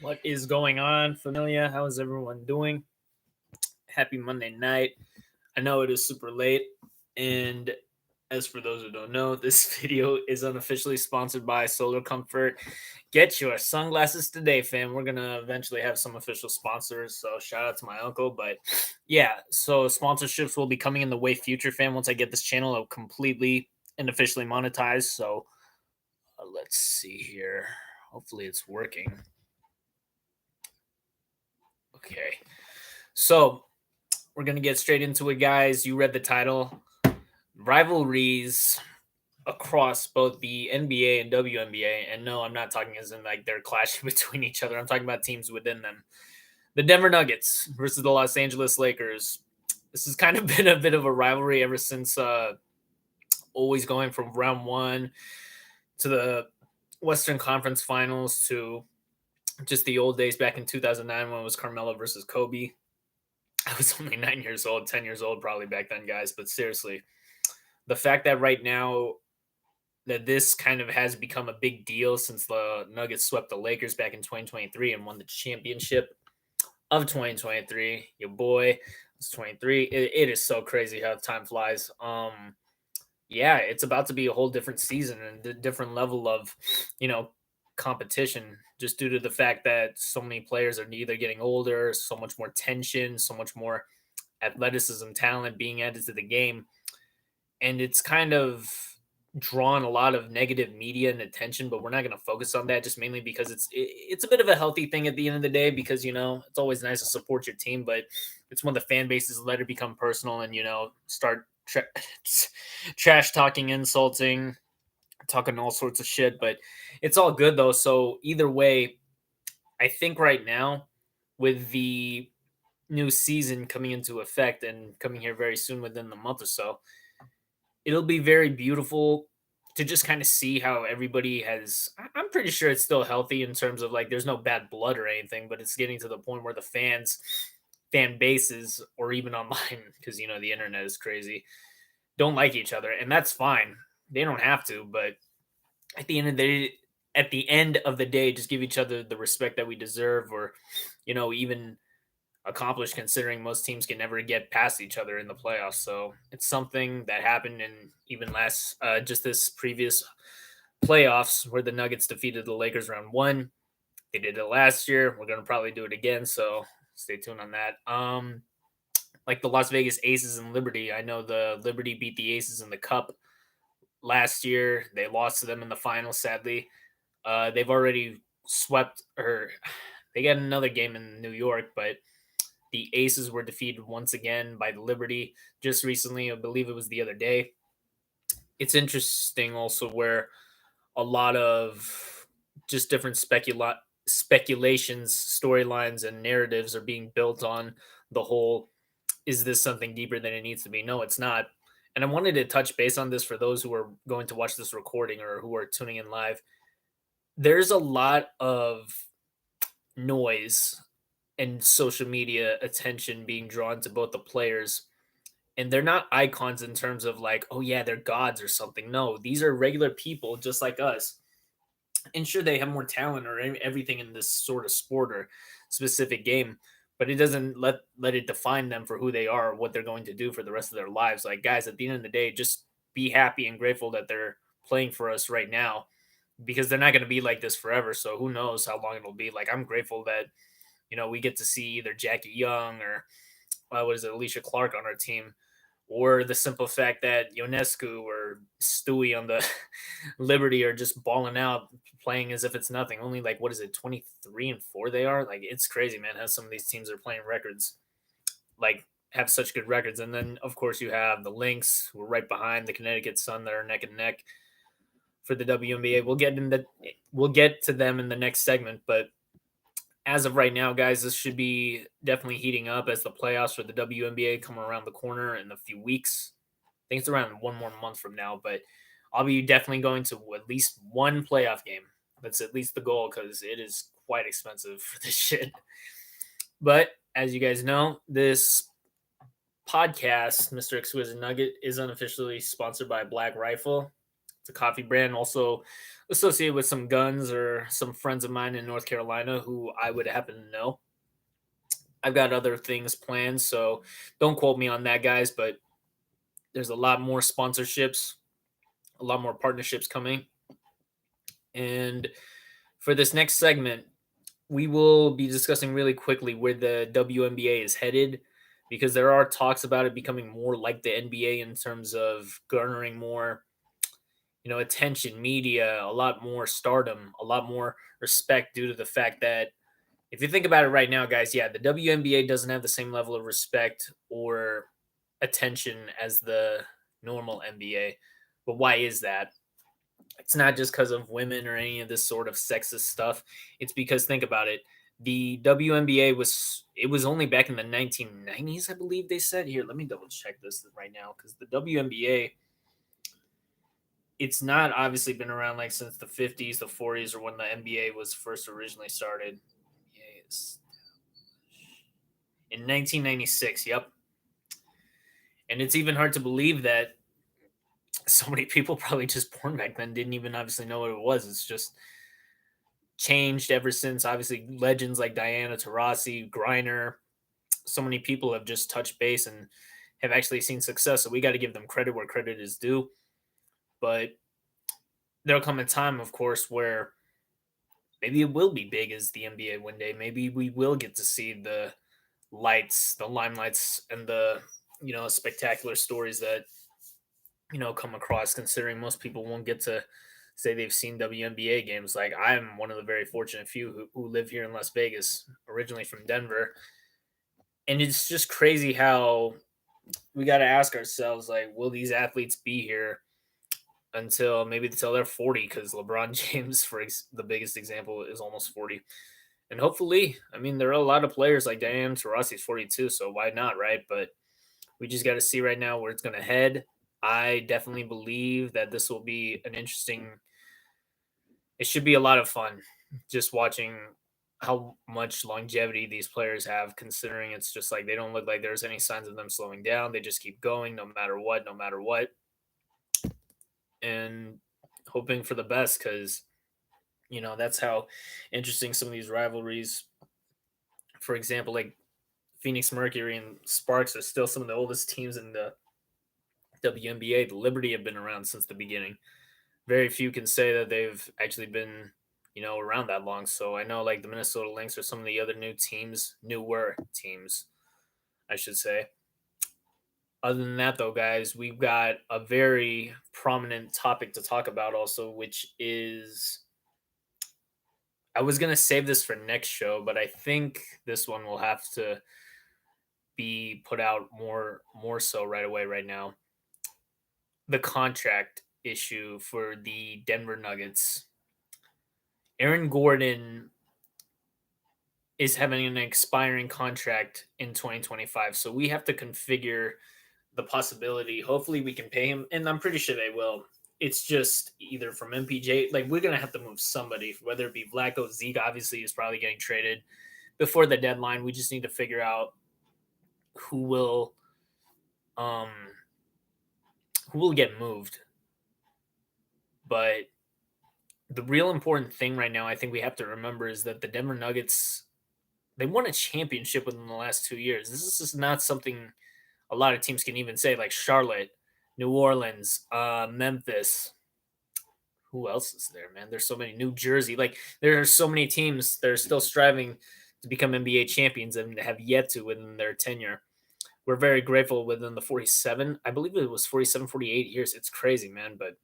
What is going on, familia? How is everyone doing? Happy Monday night. I know it is super late, and as for those who don't know, this video is unofficially sponsored by Solar Comfort. Get your sunglasses today, fam. We're gonna eventually have some official sponsors, so shout out to my uncle. But yeah, so sponsorships will be coming in the way future, fam. Once I get this channel completely and officially monetized. So let's see here. Hopefully, it's working. Okay. So we're going to get straight into it, guys. You read the title. Rivalries across both the NBA and WNBA. And no, I'm not talking as in like they're clashing between each other. I'm talking about teams within them. The Denver Nuggets versus the Los Angeles Lakers. This has kind of been a bit of a rivalry ever since always going from round one to the Western Conference Finals to just the old days back in 2009 when it was Carmelo versus Kobe. I was only 9 years old, 10 years old probably back then, guys. But seriously, the fact that right now that this kind of has become a big deal since the Nuggets swept the Lakers back in 2023 and won the championship of 2023. Your boy was 23. It is so crazy how time flies. Yeah, it's about to be a whole different season and a different level of, competition just due to the fact that so many players are either getting older, so much more tension, so much more athleticism, talent being added to the game. And it's kind of drawn a lot of negative media and attention, but we're not going to focus on that just mainly because it's a bit of a healthy thing at the end of the day because, it's always nice to support your team, but it's when the fan bases let it become personal and, start trash talking, insulting, talking all sorts of shit, but it's all good though. So either way, I think right now with the new season coming into effect and coming here very soon within the month or so, it'll be very beautiful to just kind of see how everybody has. I'm pretty sure it's still healthy in terms of like there's no bad blood or anything, but it's getting to the point where the fan bases, or even online, because the internet is crazy, don't like each other, and that's fine. They don't have to, but at the end of the day, just give each other the respect that we deserve, or even accomplish, considering most teams can never get past each other in the playoffs. So it's something that happened in even just this previous playoffs where the Nuggets defeated the Lakers round one. They did it last year. We're gonna probably do it again. So stay tuned on that. Like the Las Vegas Aces and Liberty. I know the Liberty beat the Aces in the Cup last year. They lost to them in the final, sadly. They've already swept, or they got another game in New York, but the Aces were defeated once again by the Liberty just recently. I believe it was the other day. It's interesting also where a lot of just different speculations, storylines, and narratives are being built on the whole, is this something deeper than it needs to be? No, it's not. And I wanted to touch base on this for those who are going to watch this recording or who are tuning in live. There's a lot of noise and social media attention being drawn to both the players, and they're not icons in terms of like, oh yeah, they're gods or something. No, these are regular people just like us, and sure, they have more talent or everything in this sort of sport or specific game, but it doesn't let it define them for who they are or what they're going to do for the rest of their lives. Like, guys, at the end of the day, just be happy and grateful that they're playing for us right now, because they're not going to be like this forever. So who knows how long it'll be. Like, I'm grateful that we get to see either Jackie Young or what is it, Alicia Clark on our team, or the simple fact that Ionescu or Stewie on the Liberty are just balling out, playing as if it's nothing. Only like, what is it, 23-4 they are? Like, it's crazy, man, how some of these teams are playing records, like have such good records. And then of course you have the Lynx, who are right behind the Connecticut Sun, that are neck and neck for the WNBA. We'll get to them in the next segment, but as of right now, guys, this should be definitely heating up as the playoffs for the WNBA come around the corner in a few weeks. I think it's around one more month from now, but I'll be definitely going to at least one playoff game. That's at least the goal, because it is quite expensive for this shit. But as you guys know, this podcast, Mr. Exquisite Nugget, is unofficially sponsored by Black Rifle. It's a coffee brand also associated with some guns or some friends of mine in North Carolina who I would happen to know. I've got other things planned, so don't quote me on that, guys, but there's a lot more sponsorships, a lot more partnerships coming. And for this next segment, we will be discussing really quickly where the WNBA is headed because there are talks about it becoming more like the NBA in terms of garnering more, attention, media, a lot more stardom, a lot more respect due to the fact that if you think about it right now, guys, yeah, the WNBA doesn't have the same level of respect or attention as the normal NBA. But why is that? It's not just because of women or any of this sort of sexist stuff. It's because think about it. The WNBA was only back in the 1990s, I believe they said. Here, let me double check this right now because the WNBA, it's not obviously been around like since the 50s, the 40s, or when the NBA was first originally started. Yes. In 1996, yep. And it's even hard to believe that so many people probably just born back then didn't even obviously know what it was. It's just changed ever since. Obviously, legends like Diana Taurasi, Griner, so many people have just touched base and have actually seen success. So we got to give them credit where credit is due. But there'll come a time, of course, where maybe it will be big as the NBA one day. Maybe we will get to see the lights, the limelights, and the spectacular stories that come across. Considering most people won't get to say they've seen WNBA games. Like I'm one of the very fortunate few who live here in Las Vegas, originally from Denver, and it's just crazy how we got to ask ourselves like, will these athletes be here until they're 40? Because LeBron James, the biggest example, is almost 40. And hopefully, I mean, there are a lot of players like Diane Taurasi's 42, so why not, right? But we just got to see right now where it's going to head. I definitely believe that this will be an interesting. It should be a lot of fun just watching how much longevity these players have, considering it's just like they don't look like there's any signs of them slowing down. They just keep going no matter what, no matter what. And hoping for the best because, that's how interesting some of these rivalries, for example, like Phoenix Mercury and Sparks are still some of the oldest teams in the WNBA. The Liberty have been around since the beginning. Very few can say that they've actually been, around that long. So I know like the Minnesota Lynx or some of the other newer teams, I should say. Other than that, though, guys, we've got a very prominent topic to talk about also, which is I was gonna save this for next show, but I think this one will have to be put out more so right away right now. The contract issue for the Denver Nuggets. Aaron Gordon is having an expiring contract in 2025. So we have to configure the possibility. Hopefully we can pay him, and I'm pretty sure they will. It's just either from MPJ, like we're gonna have to move somebody, whether it be Vlaco, Zeke obviously is probably getting traded before the deadline. We just need to figure out who will um who will get moved. But the real important thing right now I think we have to remember is that the Denver Nuggets, they won a championship within the last 2 years. This is just not something a lot of teams can even say, like Charlotte, New Orleans, Memphis. Who else is there, man? There's so many. New Jersey. Like there are so many teams that are still striving to become NBA champions and have yet to within their tenure. We're very grateful within the 47. I believe it was 47, 48 years. It's crazy, man. But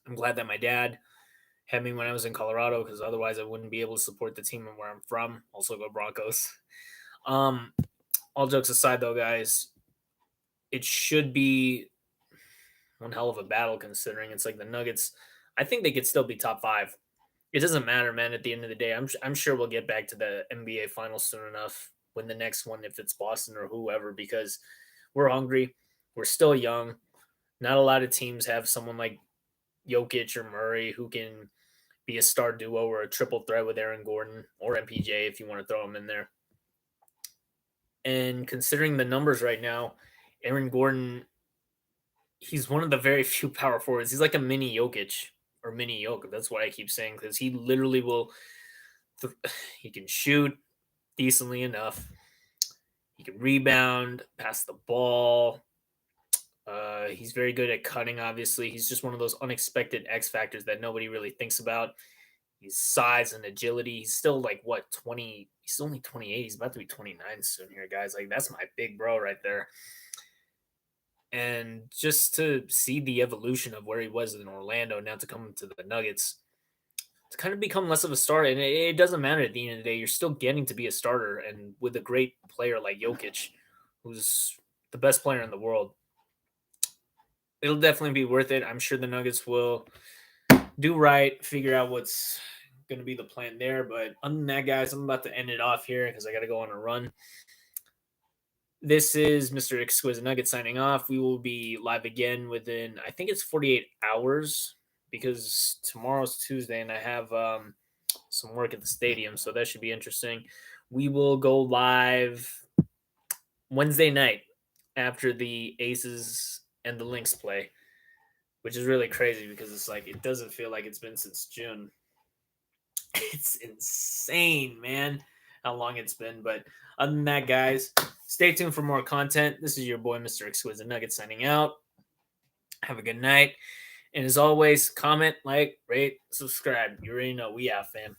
I'm glad that my dad had me when I was in Colorado because otherwise I wouldn't be able to support the team where I'm from. Also go Broncos. Um, all jokes aside, though, guys, it should be one hell of a battle considering it's like the Nuggets. I think they could still be top five. It doesn't matter, man. At the end of the day, I'm sure we'll get back to the NBA finals soon enough. When the next one, if it's Boston or whoever, because we're hungry. We're still young. Not a lot of teams have someone like Jokic or Murray who can be a star duo or a triple threat with Aaron Gordon or MPJ if you want to throw him in there. And considering the numbers right now, Aaron Gordon he's one of the very few power forwards. He's like a mini Jokic or mini Jokic. That's what I keep saying because he literally will. Th- he can shoot decently enough. He can rebound, pass the ball. He's very good at cutting. Obviously, he's just one of those unexpected X factors that nobody really thinks about. His size and agility. He's still like what 20? He's only 28. He's about to be 29 soon. Here, guys. Like that's my big bro right there. And just to see the evolution of where he was in Orlando now to come to the Nuggets, to kind of become less of a starter. And it doesn't matter at the end of the day. You're still getting to be a starter. And with a great player like Jokic, who's the best player in the world, it'll definitely be worth it. I'm sure the Nuggets will do right, figure out what's going to be the plan there. But other than that, guys, I'm about to end it off here because I got to go on a run. This is Mr. Exquisite Nugget signing off. We will be live again within, I think it's 48 hours because tomorrow's Tuesday and I have some work at the stadium. So that should be interesting. We will go live Wednesday night after the Aces and the Lynx play, which is really crazy because it's like it doesn't feel like it's been since June. It's insane, man, how long it's been. But other than that, guys, stay tuned for more content. This is your boy, Mr. Exquisite Nugget, signing out. Have a good night. And as always, comment, like, rate, subscribe. You already know we out, fam.